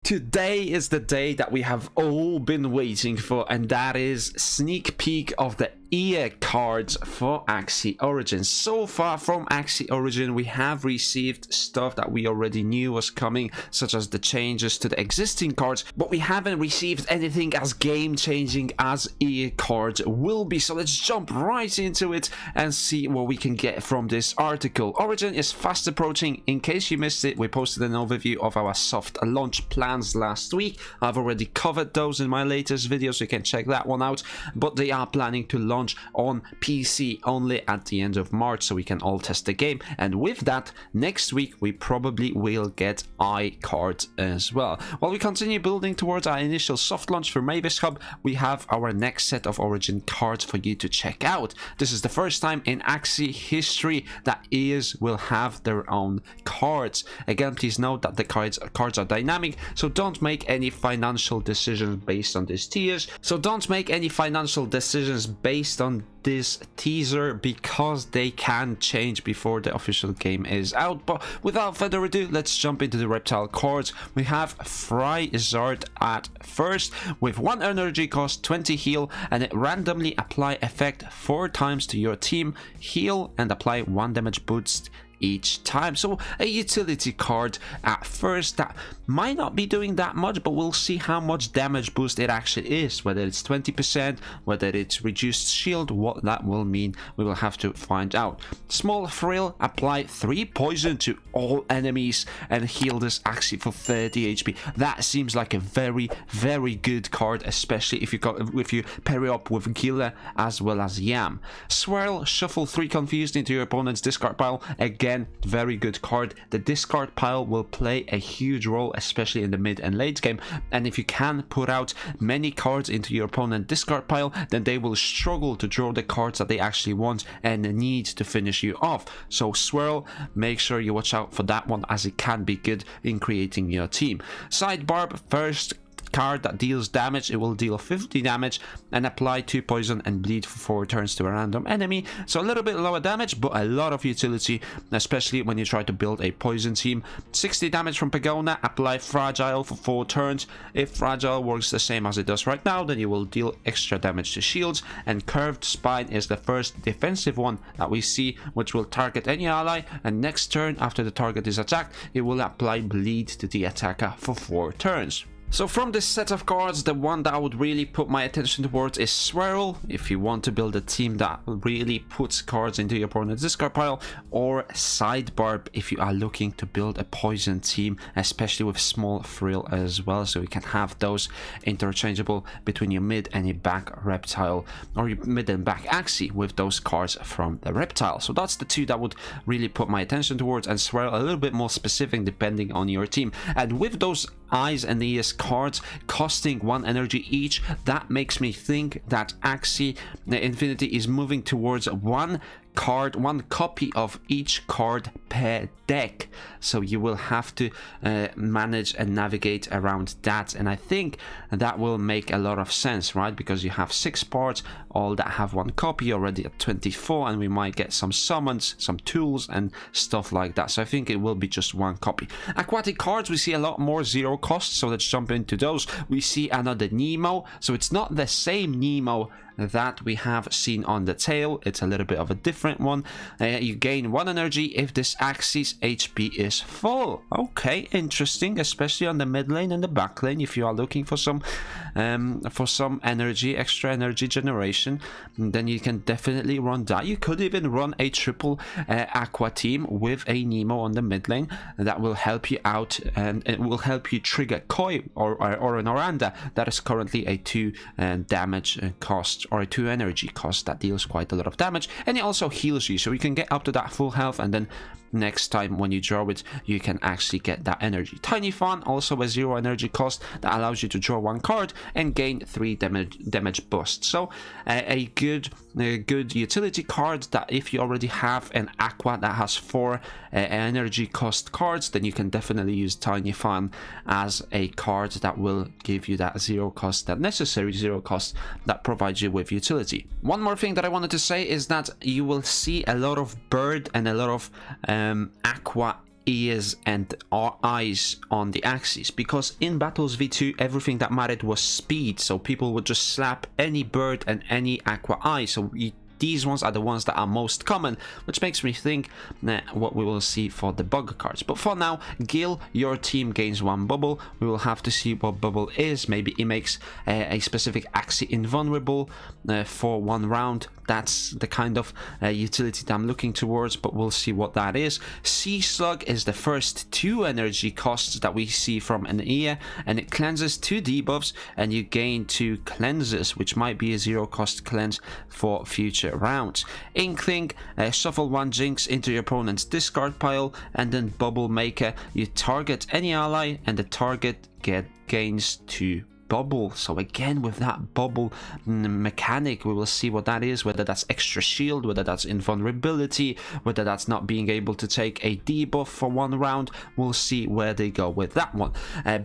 Today is the day that we have all been waiting for, and that is sneak peek of the ear cards for Axie Origin. So far from Axie Origin, we have received stuff that we already knew was coming, such as the changes to the existing cards, but we haven't received anything as game-changing as ear cards will be. So let's jump right into it and see what we can get from this article. Origin is fast approaching. In case you missed it, we posted an overview of our soft launch plans last week. I've already covered those in my latest video, so you can check that one out, but they are planning to launch on PC only at the end of March, so we can all test the game. And with that, next week we probably will get eye cards as well. While we continue building towards our initial soft launch for Mavis Hub, we have our next set of Origin cards for you to check out. This is the first time in Axie history that ears will have their own cards. Again, please note that the cards are dynamic, so don't make any financial decisions based on these tiers. On this teaser, because they can change before the official game is out. But without further ado, let's jump into the Reptile cards. We have Fryzard at first with 1 energy cost, 20 heal, and it randomly apply effect 4 times to your team, heal, and apply 1 damage boost each time. So a utility card at first that might not be doing that much, but we'll see how much damage boost it actually is, whether it's 20%, whether it's reduced shield. What that will mean, we will have to find out. Small Frill, apply 3 poison to all enemies and heal this Axie for 30 HP. That seems like a very good card, especially if you pair it up with Gila as well as Yam. Swirl, shuffle 3 confused into your opponent's discard pile. Again, very good card. The discard pile will play a huge role, especially in the mid and late game, and if you can put out many cards into your opponent's discard pile, then they will struggle to draw the cards that they actually want and need to finish you off. So Swirl, make sure you watch out for that one, as it can be good in creating your team. Sidebarb, first card that deals damage. It will deal 50 damage and apply 2 poison and bleed for 4 turns to a random enemy. So a little bit lower damage, but a lot of utility, especially when you try to build a poison team. 60 damage from Pagona, apply Fragile for 4 turns. If Fragile works the same as it does right now, then you will deal extra damage to shields. And Curved Spine is the first defensive one that we see, which will target any ally, and next turn after the target is attacked, it will apply bleed to the attacker for 4 turns. So from this set of cards, the one that I would really put my attention towards is Swirl, if you want to build a team that really puts cards into your opponent's discard pile, or Sidebarb if you are looking to build a poison team, especially with Small Frill as well, so you can have those interchangeable between your mid and your back Reptile, or your mid and back Axie with those cards from the Reptile. So that's the 2 that would really put my attention towards, and Swirl a little bit more specific depending on your team. And with those eyes and ears cards costing 1 energy each, that makes me think that Axie Infinity is moving towards 1 copy of each card per deck, so you will have to manage and navigate around that, and I think that will make a lot of sense, right? Because you have 6 parts, all that have 1 copy, already at 24, and we might get some summons, some tools and stuff like that, so I think it will be just 1 copy. Aquatic cards, we see a lot more 0 costs, so let's jump into those. We see another Nemo, so it's not the same Nemo that we have seen on the tail, it's a little bit of a different one. You gain 1 energy if this Axie's HP is full. Okay, interesting, especially on the mid lane and the back lane, if you are looking for some energy, extra energy generation, then you can definitely run that. You could even run a triple Aqua team with a Nemo on the mid lane. That will help you out, and it will help you trigger Koi or an Oranda that is currently a 2 damage cost, or a 2 energy cost, that deals quite a lot of damage, and it also heals you, so you can get up to that full health, and then next time when you draw it, you can actually get that energy. Tiny Fawn, also a 0 energy cost that allows you to draw 1 card and gain 3 damage boost. So a good utility card that if you already have an Aqua that has 4 energy cost cards, then you can definitely use Tiny Fawn as a card that will give you that 0 cost, that necessary 0 cost that provides you with utility. One more thing that I wanted to say is that you will see a lot of bird and a lot of Aqua ears and eyes on the Axies, because in Battles V2 everything that mattered was speed, so people would just slap any bird and any aqua eye. So these ones are the ones that are most common, which makes me think what we will see for the bug cards. But for now, Gil, your team gains 1 bubble. We will have to see what bubble is. Maybe it makes a specific Axie invulnerable for 1 round. That's the kind of utility that I'm looking towards, but we'll see what that is. Sea Slug is the first 2 energy costs that we see from an ear, and it cleanses 2 debuffs, and you gain 2 cleanses, which might be a 0 cost cleanse for future rounds. Inkling, shuffle 1 Jinx into your opponent's discard pile, and then Bubble Maker, you target any ally, and the target gains 2 bubble. So again, with that bubble mechanic, we will see what that is, whether that's extra shield, whether that's invulnerability, whether that's not being able to take a debuff for 1 round. We'll see where they go with that one.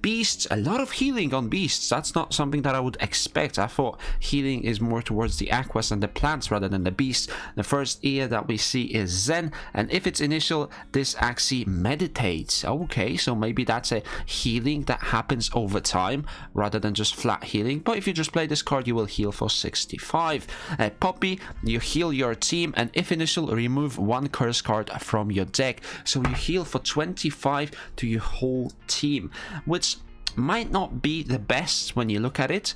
Beasts, a lot of healing on beasts. That's not something that I would expect. I thought healing is more towards the aquas and the plants rather than the beasts. The first ear that we see is Zen, and if it's initial, this Axie meditates. Okay, so maybe that's a healing that happens over time rather than just flat healing. But if you just play this card, you will heal for 65. Poppy, you heal your team, and if initial, remove 1 curse card from your deck. So you heal for 25 to your whole team, which might not be the best when you look at it,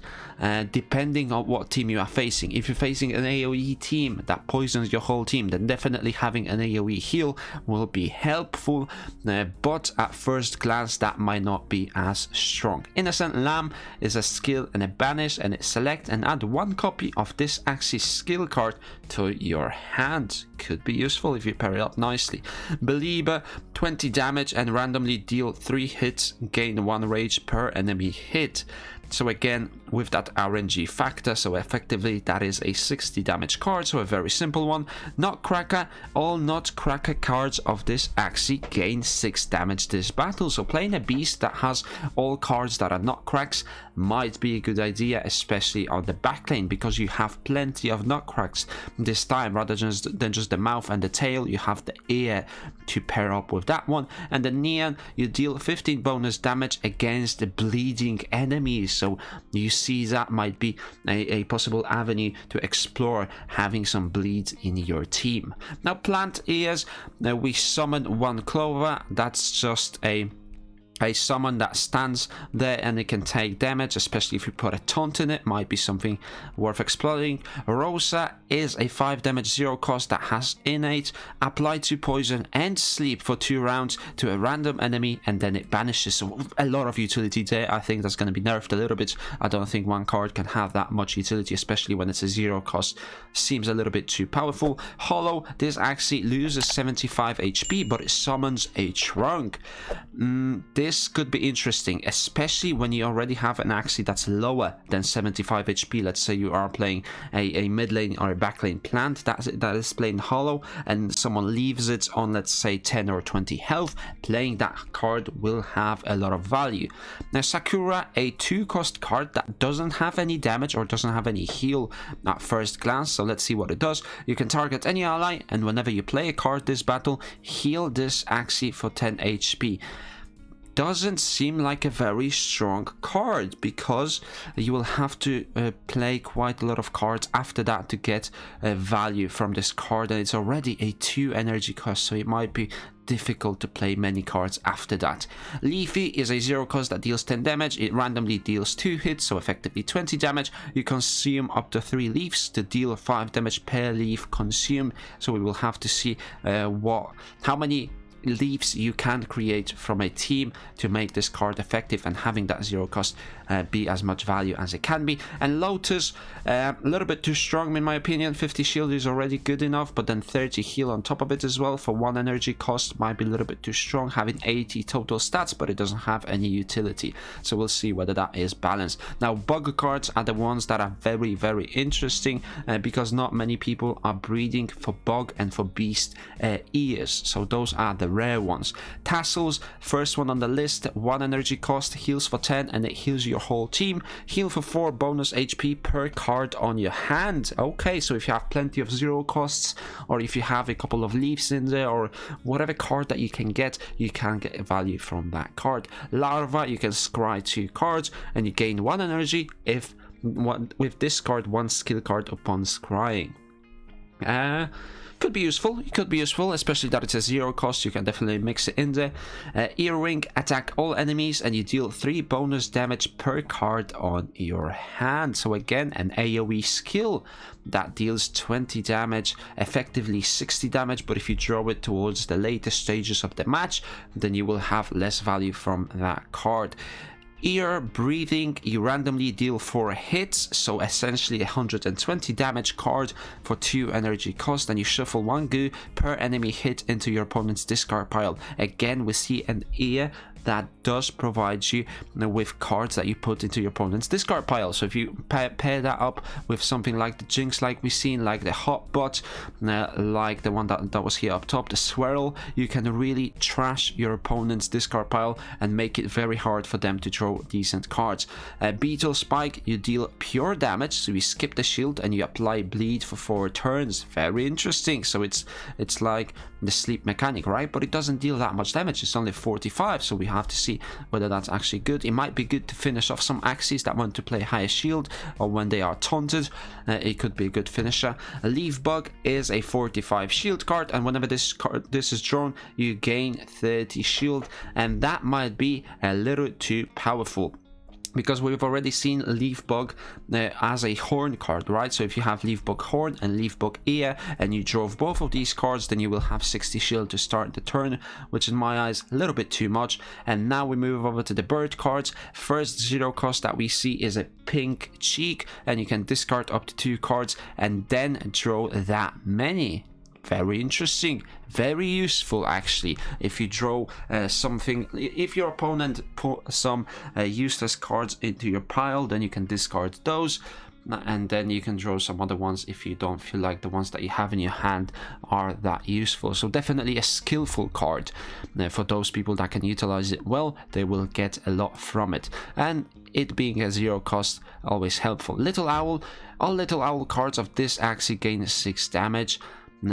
depending on what team you are facing. If you're facing an AoE team that poisons your whole team, then definitely having an AoE heal will be helpful, but at first glance that might not be as strong. Innocent Lamb is a skill and a banish, and it select and add 1 copy of this Axie skill card to your hand. Could be useful if you pair it up nicely. Believer, 20 damage and randomly deal 3 hits, gain 1 rage per enemy hit. So again, with that RNG factor, so effectively that is a 60 damage card, so a very simple one. Nutcracker, all Nutcracker cards of this Axie gain 6 damage this battle, so playing a beast that has all cards that are Nutcracks might be a good idea, especially on the backlane, because you have plenty of Nutcracks this time. Rather than just the mouth and the tail, you have the ear to pair up with that one. And the Neon, you deal 15 bonus damage against the bleeding enemies, so you see that might be a possible avenue to explore, having some bleeds in your team. Now plant ears, we summon 1 Clover. That's just a summon that stands there and it can take damage, especially if you put a taunt in it. Might be something worth exploring. Rosa is a 5 damage 0 cost that has innate, apply to poison and sleep for 2 rounds to a random enemy, and then it banishes. So a lot of utility there. I think that's going to be nerfed a little bit. I don't think 1 card can have that much utility, especially when it's a 0 cost. Seems a little bit too powerful. Hollow, this Axie loses 75 HP, but it summons a trunk. This could be interesting, especially when you already have an Axie that's lower than 75 HP. Let's say you are playing a mid lane or a back lane plant that is playing hollow, and someone leaves it on, let's say, 10 or 20 health. Playing that card will have a lot of value. Now Sakura, a 2 cost card that doesn't have any damage or doesn't have any heal at first glance, so let's see what it does. You can target any ally, and whenever you play a card this battle, heal this Axie for 10 HP. Doesn't seem like a very strong card, because you will have to play quite a lot of cards after that to get value from this card, and it's already a 2 energy cost, so it might be difficult to play many cards after that. Leafy is a 0 cost that deals 10 damage. It randomly deals 2 hits, so effectively 20 damage. You consume up to 3 leaves to deal 5 damage per leaf consumed, so we will have to see how many leaves you can create from a team to make this card effective, and having that 0 cost be as much value as it can be. And Lotus, a little bit too strong in my opinion. 50 shield is already good enough, but then 30 heal on top of it as well for 1 energy cost might be a little bit too strong, having 80 total stats, but it doesn't have any utility, so we'll see whether that is balanced. Now bug cards are the ones that are very, very interesting, because not many people are breeding for bug and for beast ears, so those are the rare ones. Tassels, first one on the list, 1 energy cost, heals for 10, and it heals your whole team. Heal for 4 bonus HP per card on your hand. Okay, so if you have plenty of 0 costs, or if you have a couple of leaves in there, or whatever card that you can get value from that card. Larva, you can scry 2 cards and you gain 1 energy if with discard 1 skill card upon scrying. Could be useful, especially that it's a 0 cost. You can definitely mix it in there. Earring, attack all enemies and you deal 3 bonus damage per card on your hand. So again, an AoE skill that deals 20 damage, effectively 60 damage, but if you draw it towards the later stages of the match, then you will have less value from that card. Ear, breathing, you randomly deal 4 hits, so essentially 120 damage card for 2 energy cost, and you shuffle 1 goo per enemy hit into your opponent's discard pile. Again, we see an ear that does provide you with cards that you put into your opponent's discard pile. So if you pair that up with something like the Jinx, like we've seen, like the Hotbot, like the one that was here up top, the Swirl, you can really trash your opponent's discard pile and make it very hard for them to draw decent cards. Beetle Spike, you deal pure damage, so you skip the shield and you apply bleed for 4 turns. Very interesting. So it's like the sleep mechanic, right? But it doesn't deal that much damage. It's only 45, so we have to see whether that's actually good. It might be good to finish off some Axies that want to play higher shield, or when they are taunted, it could be a good finisher. A Leaf Bug is a 45 shield card, and whenever this is drawn, you gain 30 shield, and that might be a little too powerful, because we've already seen Leaf Bug as a horn card, right? So if you have Leaf Bug Horn and Leaf Bug Ear and you drove both of these cards, then you will have 60 shield to start the turn, which in my eyes a little bit too much. And now we move over to the bird cards. First 0 cost that we see is a Pink Cheek, and you can discard up to 2 cards and then draw that many. Very interesting, very useful actually. If you draw something, if your opponent put some useless cards into your pile, then you can discard those, and then you can draw some other ones if you don't feel like the ones that you have in your hand are that useful. So definitely a skillful card. For those people that can utilize it well, they will get a lot from it, and it being a 0 cost, always helpful. Little Owl, all Little Owl cards of this Axie gain 6 damage.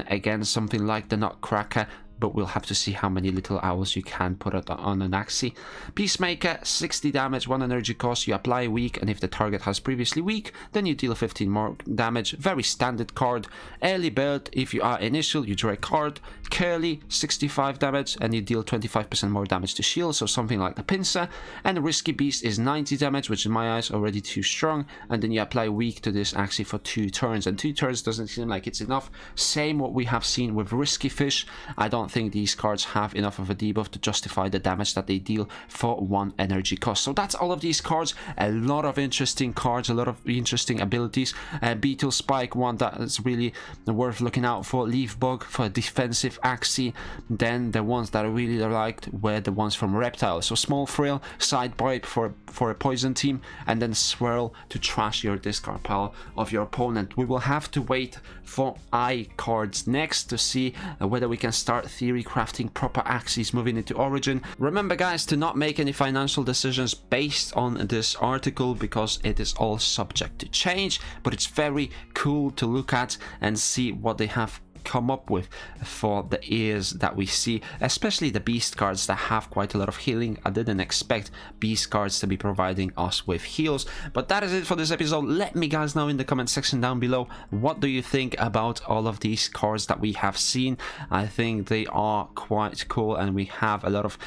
Again, something like the Nutcracker, but we'll have to see how many Little Owls you can put on an Axie. Peacemaker, 60 damage, 1 energy cost, you apply weak, and if the target has previously weak, then you deal 15 more damage. Very standard card. Early Bird, if you are initial, you draw a card. Curly, 65 damage, and you deal 25% more damage to shield, so something like the Pincer. And Risky Beast is 90 damage, which in my eyes already too strong, and then you apply weak to this Axie for 2 turns, and 2 turns doesn't seem like it's enough. Same what we have seen with Risky Fish. I don't think these cards have enough of a debuff to justify the damage that they deal for 1 energy cost. So that's all of these cards. A lot of interesting cards, a lot of interesting abilities. Beetle Spike, one that is really worth looking out for. Leaf Bug for a defensive Axie. Then the ones that I really liked were the ones from Reptile. So Small Frill, Side Pipe for a poison team, and then Swirl to trash your discard pile of your opponent. We will have to wait for eye cards next to see whether we can start theory crafting proper Axies moving into Origin. Remember guys, to not make any financial decisions based on this article, because it is all subject to change, but it's very cool to look at and see what they have come up with for the ears that we see, especially the beast cards that have quite a lot of healing. I didn't expect beast cards to be providing us with heals, but that is it for this episode. Let me guys know in the comment section down below, what do you think about all of these cards that we have seen? I think they are quite cool, and we have a lot of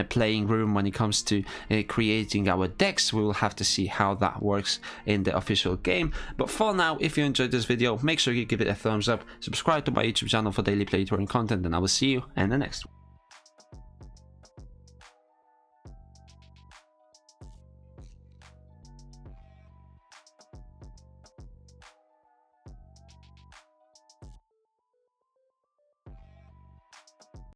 playing room when it comes to creating our decks. We will have to see how that works in the official game, but for now, if you enjoyed this video, make sure you give it a thumbs up, subscribe to my YouTube channel for daily playthrough content, and I will see you in the next one.